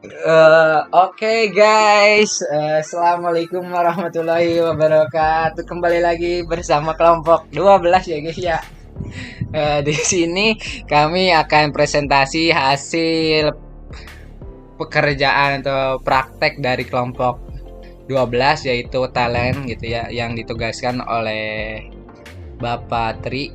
Oke guys, Assalamualaikum warahmatullahi wabarakatuh. Kembali lagi bersama kelompok 12 ya guys ya. Di sini kami akan presentasi hasil pekerjaan atau praktek dari kelompok 12 yaitu talent gitu ya, yang ditugaskan oleh Bapak Tri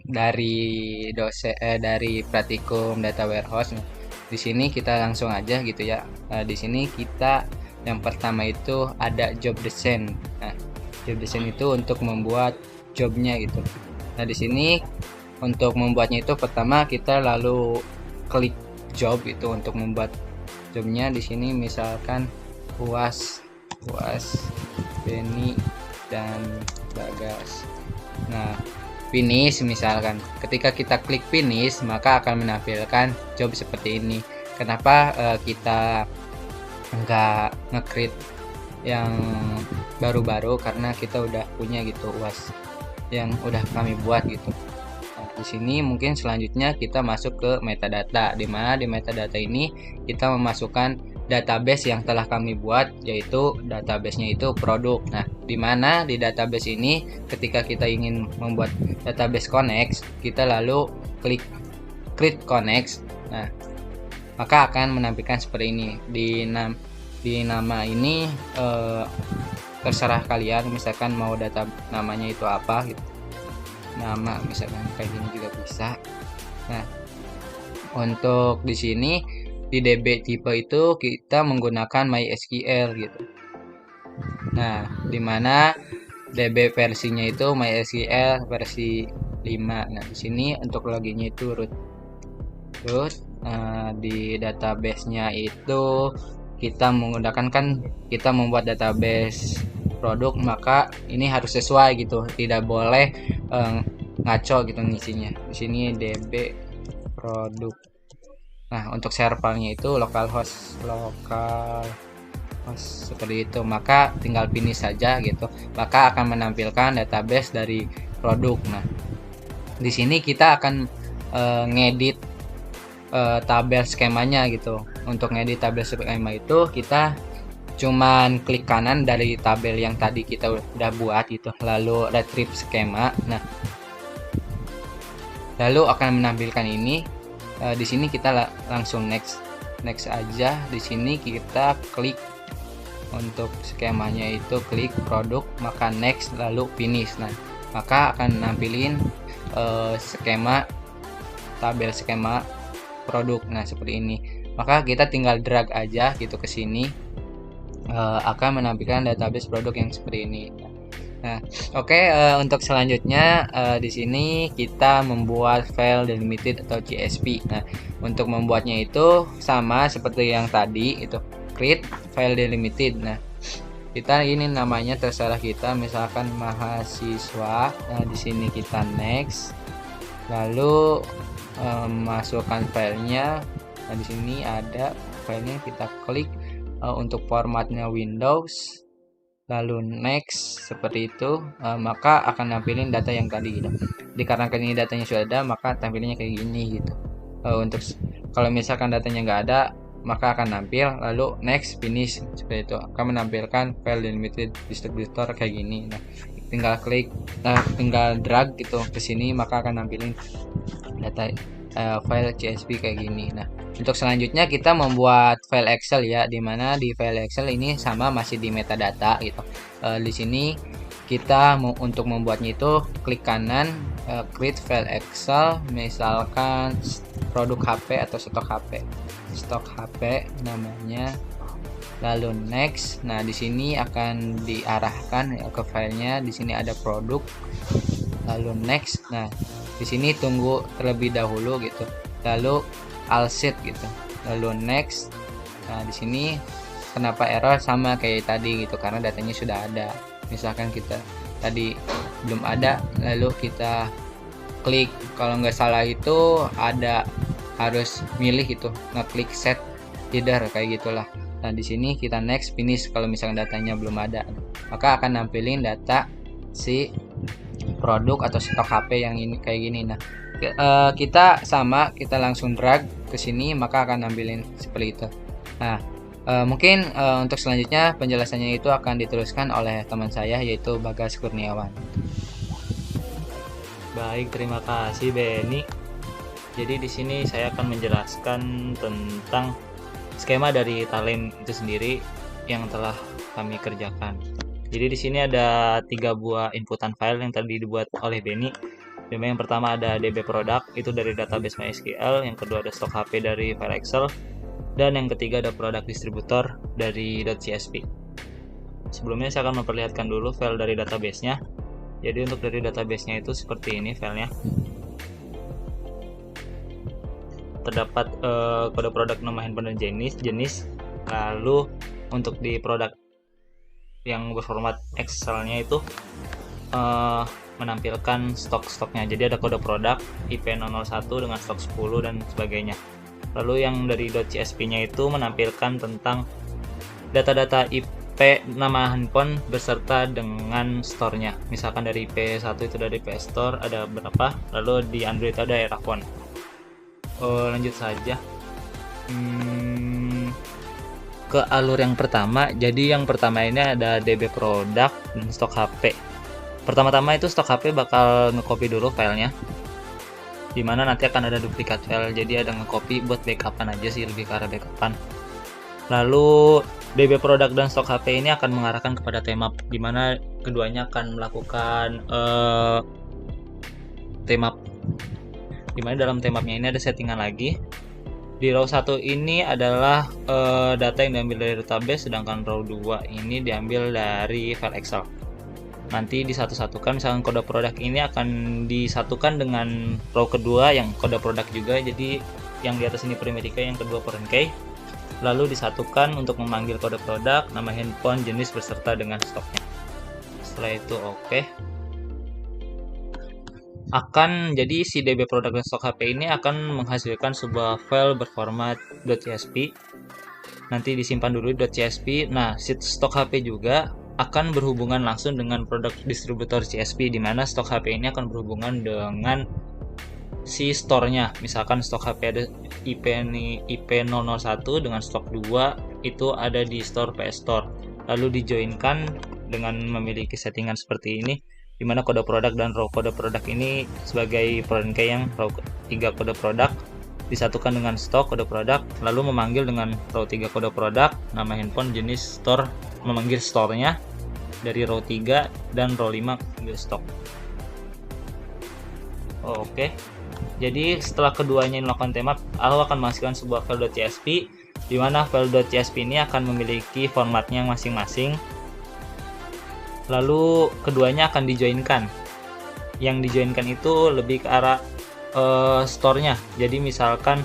dari dari Pratikum Data Warehouse. Di sini kita langsung aja gitu ya. Di sini kita yang pertama itu ada job design. Nah, job design itu untuk membuat jobnya gitu. Nah, di sini untuk membuatnya itu pertama kita lalu klik job itu untuk membuat jobnya. Di sini misalkan UAS, Beni dan Bagas. Nah, finish misalkan. Ketika kita klik finish, maka akan menampilkan job seperti ini. Kenapa kita nggak nge-create yang baru-baru? Karena kita udah punya gitu UAS yang udah kami buat gitu. Nah, di sini mungkin selanjutnya kita masuk ke metadata, di mana di metadata ini kita memasukkan database yang telah kami buat, yaitu databasenya itu produk. Nah, di mana di database ini ketika kita ingin membuat database connect, kita lalu klik create connect. Nah, maka akan menampilkan seperti ini. Di nama ini terserah kalian, misalkan mau data namanya itu apa gitu. Nama misalkan kayak gini juga bisa. Nah, untuk di sini di DB tipe itu kita menggunakan MySQL gitu. Nah, dimana DB versinya itu MySQL versi 5. Nah, di sini untuk loginnya itu root. Di database-nya itu kita menggunakan, kan kita membuat database produk, maka ini harus sesuai gitu, tidak boleh ngaco gitu ngisinya. Di sini DB produk. Nah, untuk servernya itu localhost seperti itu, maka tinggal finish saja gitu, maka akan menampilkan database dari produk. Nah, di sini kita akan ngedit tabel skemanya gitu. Untuk ngedit tabel skema itu kita cuman klik kanan dari tabel yang tadi kita udah buat gitu, lalu retrieve skema. Nah, lalu akan menampilkan ini. Di sini kita langsung next aja. Di sini kita klik untuk skemanya itu klik produk, maka next lalu finish. Nah, maka akan nampilin skema tabel skema produk. Nah, seperti ini. Maka kita tinggal drag aja gitu ke sini, akan menampilkan database produk yang seperti ini. Nah, oke, untuk selanjutnya di sini kita membuat file delimited atau CSV. Nah, untuk membuatnya itu sama seperti yang tadi, itu create file delimited. Nah, kita ini namanya terserah kita, misalkan mahasiswa. Nah, di sini kita next, lalu masukkan filenya. Nah, di sini ada filenya, kita klik untuk formatnya Windows, lalu next seperti itu. Maka akan nampilin data yang tadi gitu. Dikarenakan ini datanya sudah ada, maka tampilannya kayak gini gitu. Untuk kalau misalkan datanya nggak ada, maka akan nampil lalu next finish seperti itu, akan menampilkan file delimited distributor kayak gini. Nah, tinggal klik, tinggal drag gitu ke sini, maka akan nampilin data file CSV kayak gini. Nah, untuk selanjutnya kita membuat file Excel ya, dimana di file Excel ini sama masih di metadata gitu. Di sini kita untuk membuatnya itu klik kanan, create file Excel, misalkan produk HP atau stok HP namanya, lalu next. Nah, di sini akan diarahkan ya ke filenya. Di sini ada produk, lalu next. Nah, di sini tunggu terlebih dahulu gitu, lalu all set gitu, lalu next. Nah, di sini kenapa error, sama kayak tadi gitu, karena datanya sudah ada. Misalkan kita tadi belum ada, lalu kita klik, kalau nggak salah itu ada harus milih itu, ngeklik set header kayak gitulah. Nah, di sini kita next finish kalau misalkan datanya belum ada, maka akan nampilin data si produk atau stok HP yang ini kayak gini. Nah, kita langsung drag ke sini, maka akan ambilin seperti itu. Nah, mungkin untuk selanjutnya penjelasannya itu akan diteruskan oleh teman saya, yaitu Bagas Kurniawan. Baik, terima kasih Benny. Jadi di sini saya akan menjelaskan tentang skema dari Talem itu sendiri yang telah kami kerjakan. Jadi di sini ada 3 buah inputan file yang tadi dibuat oleh Benny. Yang pertama ada DB product, itu dari database MySQL. Yang kedua ada stok HP dari file Excel. Dan yang ketiga ada product distributor dari .csp. Sebelumnya saya akan memperlihatkan dulu file dari databasenya. Jadi untuk dari databasenya itu seperti ini filenya. Terdapat kode produk, nama handphone dan jenis. Lalu untuk di produk yang berformat Excel-nya itu menampilkan stok-stoknya. Jadi ada kode produk IP001 dengan stok 10 dan sebagainya. Lalu yang dari .csp-nya itu menampilkan tentang data-data IP nama handphone beserta dengan store-nya. Misalkan dari IP1 itu dari PS Store ada berapa, lalu di Android ada era phone. Lanjut saja ke alur yang pertama. Jadi yang pertama ini ada DB product dan stok HP. Pertama-tama itu stok HP bakal nge-copy dulu filenya, dimana nanti akan ada duplikat file. Jadi ada nge-copy buat backupan aja sih, lebih ke arah backupan. Lalu DB product dan stok HP ini akan mengarahkan kepada temap, dimana keduanya akan melakukan temap, dimana dalam temapnya ini ada settingan lagi. Di row 1 ini adalah data yang diambil dari database, sedangkan row 2 ini diambil dari file Excel. Nanti disatu-satukan, misalkan kode produk ini akan disatukan dengan row kedua yang kode produk juga. Jadi yang di atas ini primary key, yang kedua foreign key. Lalu disatukan untuk memanggil kode produk, nama handphone, jenis beserta dengan stoknya. Setelah itu oke. Jadi si DB produk dan stok HP ini akan menghasilkan sebuah file berformat .csp. Nanti disimpan dulu di .csp. Nah, si stok HP juga akan berhubungan langsung dengan produk distributor CSP, di mana stok HP ini akan berhubungan dengan si store-nya. Misalkan stok HP ada IP001 dengan stok 2 itu ada di store PS Store. Lalu dijoinkan dengan memiliki settingan seperti ini, dimana kode produk dan row kode produk ini sebagai foreign key, yang row 3 kode produk disatukan dengan stok kode produk, lalu memanggil dengan row 3 kode produk, nama handphone, jenis, store, memanggil store-nya dari row 3, dan row 5 memanggil stok. Oke. Jadi setelah keduanya melakukan temap, aku akan menghasilkan sebuah file .csp, di mana file .csp ini akan memiliki formatnya masing-masing. Lalu keduanya akan dijoinkan. Yang dijoinkan itu lebih ke arah store-nya. Jadi misalkan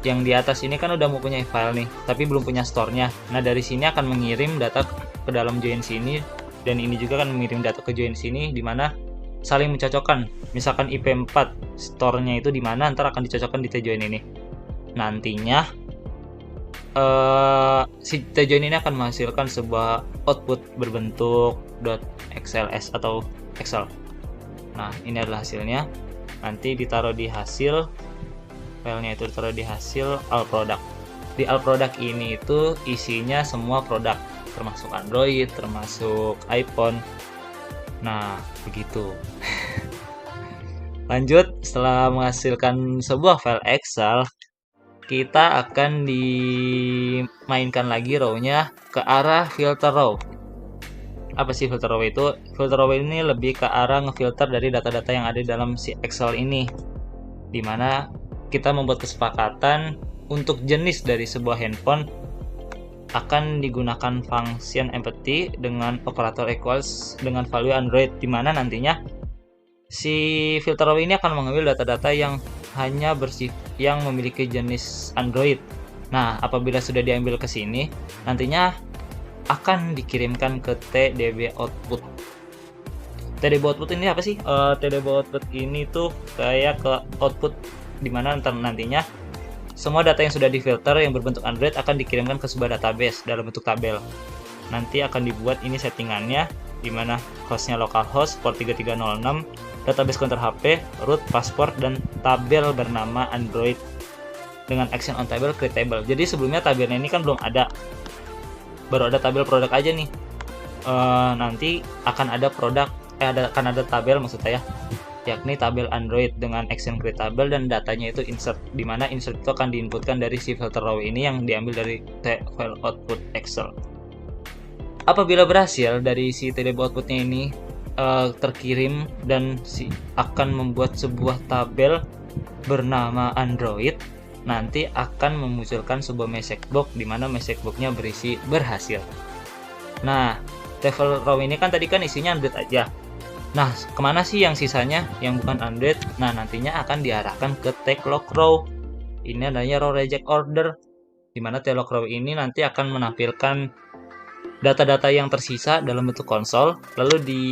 yang di atas ini kan udah mau punya file nih, tapi belum punya store-nya. Nah, dari sini akan mengirim data ke dalam join sini, dan ini juga akan mengirim data ke join sini, di mana saling mencocokkan. Misalkan IP4 store-nya itu di mana, ntar akan dicocokkan di tjoin ini. Nantinya si tjoin ini akan menghasilkan sebuah output berbentuk .xls atau Excel. Nah, ini adalah hasilnya. Nanti ditaruh di hasil, filenya itu ditaruh di hasil all product. Di all product ini itu isinya semua produk, termasuk Android, termasuk iPhone. Nah, begitu. Lanjut, setelah menghasilkan sebuah file Excel, kita akan dimainkan lagi row-nya ke arah filter row. Apa sih filter row itu? Filter row ini lebih ke arah ngefilter dari data-data yang ada dalam si Excel ini, dimana kita membuat kesepakatan untuk jenis dari sebuah handphone akan digunakan function empty dengan operator equals dengan value Android, dimana nantinya si filter row ini akan mengambil data-data yang hanya yang memiliki jenis Android. Nah, apabila sudah diambil ke sini, nantinya akan dikirimkan ke TDB output. TDB output ini apa sih? TDB output ini tuh kayak ke output, dimana nantinya semua data yang sudah difilter yang berbentuk Android akan dikirimkan ke sebuah database dalam bentuk tabel. Nanti akan dibuat ini settingannya, dimana hostnya localhost port 3306, database counter HP, root, password, dan tabel bernama Android dengan action on table, create table. Jadi sebelumnya tabelnya ini kan belum ada, baru ada tabel produk aja nih. Nanti akan ada akan ada tabel maksud saya, yakni tabel Android dengan action create table dan datanya itu insert, dimana insert itu akan diinputkan dari si filter row ini yang diambil dari file output Excel. Apabila berhasil dari si table outputnya ini terkirim dan akan membuat sebuah tabel bernama Android, nanti akan memunculkan sebuah message box di mana message box-nya berisi berhasil. Nah, table row ini kan tadi kan isinya Android aja. Nah, kemana sih yang sisanya yang bukan Android? Nah, nantinya akan diarahkan ke tag log row. Ini adanya row reject order, di mana tag log row ini nanti akan menampilkan data-data yang tersisa dalam bentuk konsol, lalu di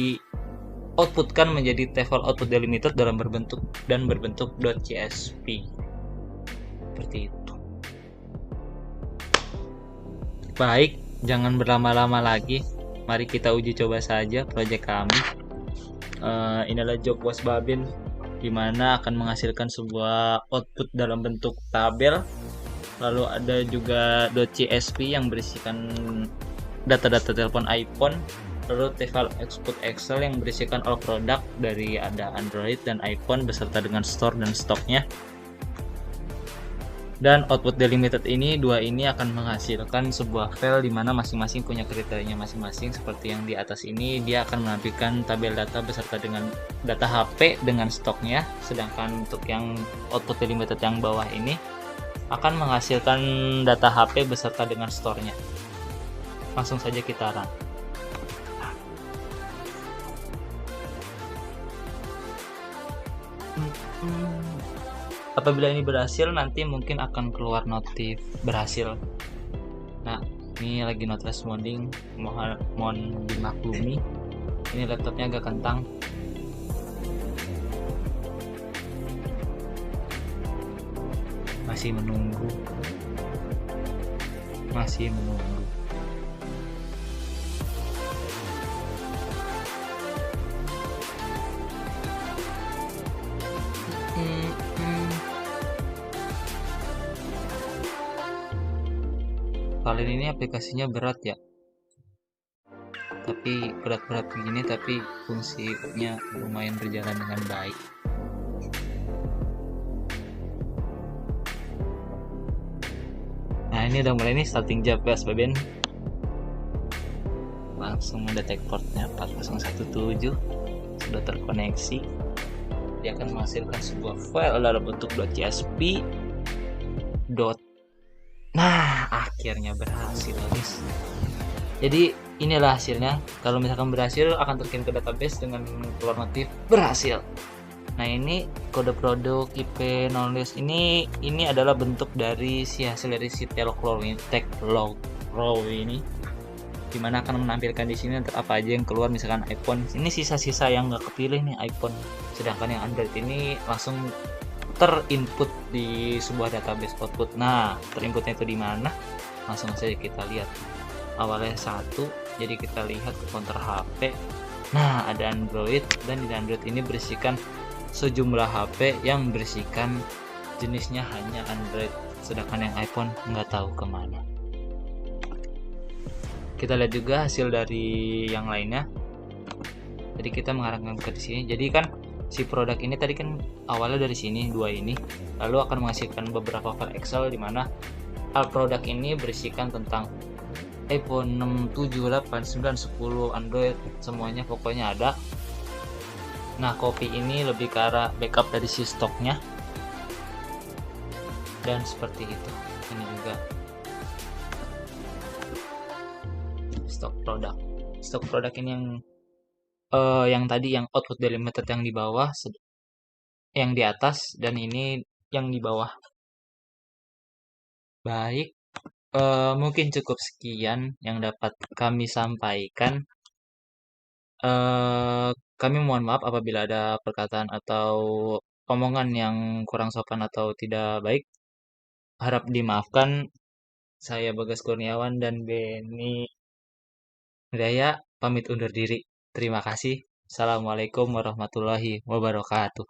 outputkan menjadi table output delimited dalam berbentuk .csv. Seperti itu. Baik, jangan berlama-lama lagi. Mari kita uji coba saja proyek kami. Ini adalah job was Babin, di mana akan menghasilkan sebuah output dalam bentuk tabel. Lalu ada juga .csv yang berisikan data-data telepon iPhone. Lalu table output Excel yang berisikan all product dari ada Android dan iPhone beserta dengan store dan stoknya. Dan output delimited ini dua ini akan menghasilkan sebuah file di mana masing-masing punya kriterianya masing-masing. Seperti yang di atas ini, dia akan menampilkan tabel data beserta dengan data HP dengan stoknya. Sedangkan untuk yang output delimited yang bawah ini akan menghasilkan data HP beserta dengan store-nya. Langsung saja kita run. Apabila ini berhasil, nanti mungkin akan keluar notif berhasil. Nah, ini lagi not responding, mohon dimaklumi. Ini laptopnya agak kentang. Masih menunggu. Kali ini aplikasinya berat ya, tapi berat-berat begini tapi fungsinya lumayan berjalan dengan baik. Nah, ini udah mulai nih starting job ya Baben. Langsung mendetek portnya 4017 sudah terkoneksi. Dia akan menghasilkan sebuah file dalam bentuk .csv. Nah, akhirnya berhasil guys. Jadi inilah hasilnya. Kalau misalkan berhasil akan terkirim ke database dengan keluar notif berhasil. Nah, ini kode produk IP knowledge ini adalah bentuk dari si hasil dari si tag log row ini, dimana akan menampilkan di sini apa aja yang keluar. Misalkan iPhone, ini sisa-sisa yang nggak kepilih nih iPhone. Sedangkan yang Android ini langsung terinput di sebuah database output. Nah, terinputnya itu di mana? Langsung saja kita lihat. Awalnya 1, jadi kita lihat ke counter HP. Nah, ada Android, dan di Android ini berisikan sejumlah HP yang berisikan jenisnya hanya Android, sedangkan yang iPhone nggak tahu kemana. Kita lihat juga hasil dari yang lainnya. Jadi kita mengarahkan ke sini. Jadi kan si produk ini tadi kan awalnya dari sini, dua ini, lalu akan menghasilkan beberapa file Excel di mana hal produk ini berisikan tentang iPhone 6, 7, 8, 9, 10, Android, semuanya pokoknya ada. Nah, copy ini lebih ke arah backup dari si stoknya. Dan seperti itu. Ini juga stok produk. Stok produk ini yang tadi yang output delimited yang di bawah, yang di atas, dan ini yang di bawah. Baik, mungkin cukup sekian yang dapat kami sampaikan. Kami mohon maaf apabila ada perkataan atau omongan yang kurang sopan atau tidak baik. Harap dimaafkan. Saya Bagas Kurniawan dan Beni Hidayah pamit undur diri. Terima kasih. Assalamualaikum warahmatullahi wabarakatuh.